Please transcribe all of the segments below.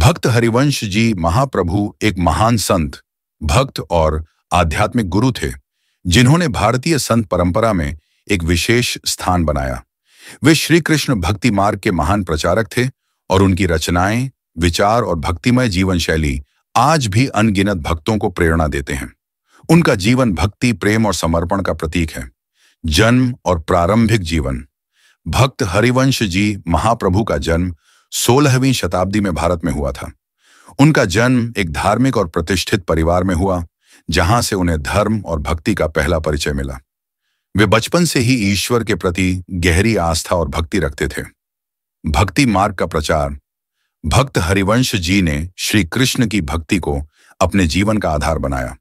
भक्त हरिवंश जी महाप्रभु एक महान संत, भक्त और आध्यात्मिक गुरु थे, जिन्होंने भारतीय संत परंपरा में एक विशेष स्थान बनाया। वे श्री कृष्ण भक्ति मार्ग के महान प्रचारक थे और उनकी रचनाएं, विचार और भक्तिमय जीवन शैली आज भी अनगिनत भक्तों को प्रेरणा देते हैं। उनका जीवन भक्ति, प्रेम और समर्पण का प्रतीक है। जन्म और प्रारंभिक जीवन। भक्त हरिवंश जी महाप्रभु का जन्म 16वीं शताब्दी में भारत में हुआ था। उनका जन्म एक धार्मिक और प्रतिष्ठित परिवार में हुआ, जहां से उन्हें धर्म और भक्ति का पहला परिचय मिला। वे बचपन से ही ईश्वर के प्रति गहरी आस्था और भक्ति रखते थे। भक्ति मार्ग का प्रचार। भक्त हरिवंश जी ने श्री कृष्ण की भक्ति को अपने जीवन का आधार बनाया।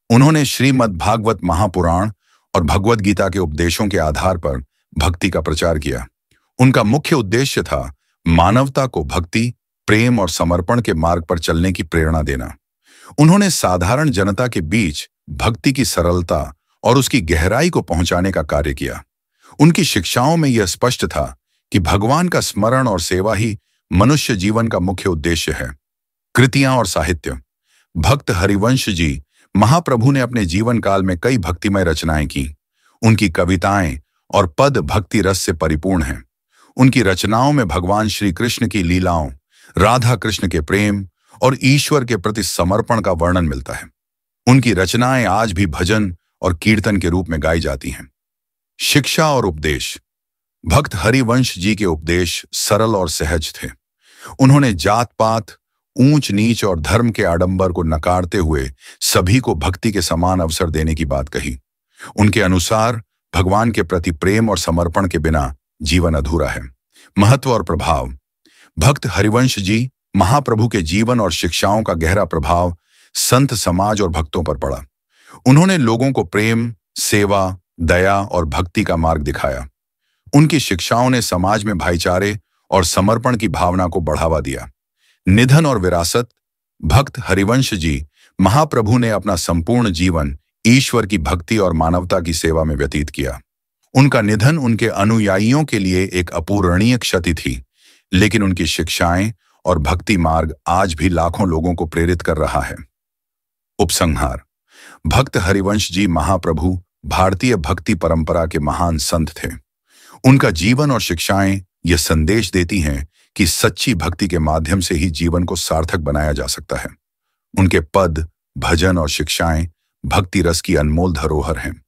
उन्होंने श्रीमद् भागवत महापुराण और भगवद गीता के उपदेशों के आधार पर भक्ति का प्रचार किया। उनका मुख्य उद्देश्य था मानवता को भक्ति, प्रेम और समर्पण के मार्ग पर चलने की प्रेरणा देना। उन्होंने साधारण जनता के बीच भक्ति की सरलता और उसकी गहराई को पहुंचाने का कार्य किया। उनकी शिक्षाओं में यह स्पष्ट था कि भगवान का स्मरण और सेवा ही मनुष्य जीवन का मुख्य उद्देश्य है। कृतियां और साहित्य। भक्त हरिवंश जी महाप्रभु ने अपने जीवन काल में कई भक्तिमय रचनाएं की। उनकी कविताएं और पद भक्ति रस से परिपूर्ण हैं। उनकी रचनाओं में भगवान श्री कृष्ण की लीलाओं, राधा कृष्ण के प्रेम और ईश्वर के प्रति समर्पण का वर्णन मिलता है। उनकी रचनाएं आज भी भजन और कीर्तन के रूप में गाई जाती हैं। शिक्षा और उपदेश। भक्त हरिवंश जी के उपदेश सरल और सहज थे। उन्होंने जात पात, ऊंच नीच और धर्म के आडंबर को नकारते हुए सभी को भक्ति के समान अवसर देने की बात कही। उनके अनुसार भगवान के प्रति प्रेम और समर्पण के बिना जीवन अधूरा है। महत्व और प्रभाव। भक्त हरिवंश जी महाप्रभु के जीवन और शिक्षाओं का गहरा प्रभाव संत समाज और भक्तों पर पड़ा। उन्होंने लोगों को प्रेम, सेवा, दया और भक्ति का मार्ग दिखाया। उनकी शिक्षाओं ने समाज में भाईचारे और समर्पण की भावना को बढ़ावा दिया। निधन और विरासत। भक्त हरिवंश जी महाप्रभु ने अपना संपूर्ण जीवन ईश्वर की भक्ति और मानवता की सेवा में व्यतीत किया। उनका निधन उनके अनुयायियों के लिए एक अपूरणीय क्षति थी, लेकिन उनकी शिक्षाएं और भक्ति मार्ग आज भी लाखों लोगों को प्रेरित कर रहा है। उपसंहार। भक्त हरिवंश जी महाप्रभु भारतीय भक्ति परंपरा के महान संत थे। उनका जीवन और शिक्षाएं यह संदेश देती हैं कि सच्ची भक्ति के माध्यम से ही जीवन को सार्थक बनाया जा सकता है। उनके पद, भजन और शिक्षाएं भक्ति रस की अनमोल धरोहर हैं।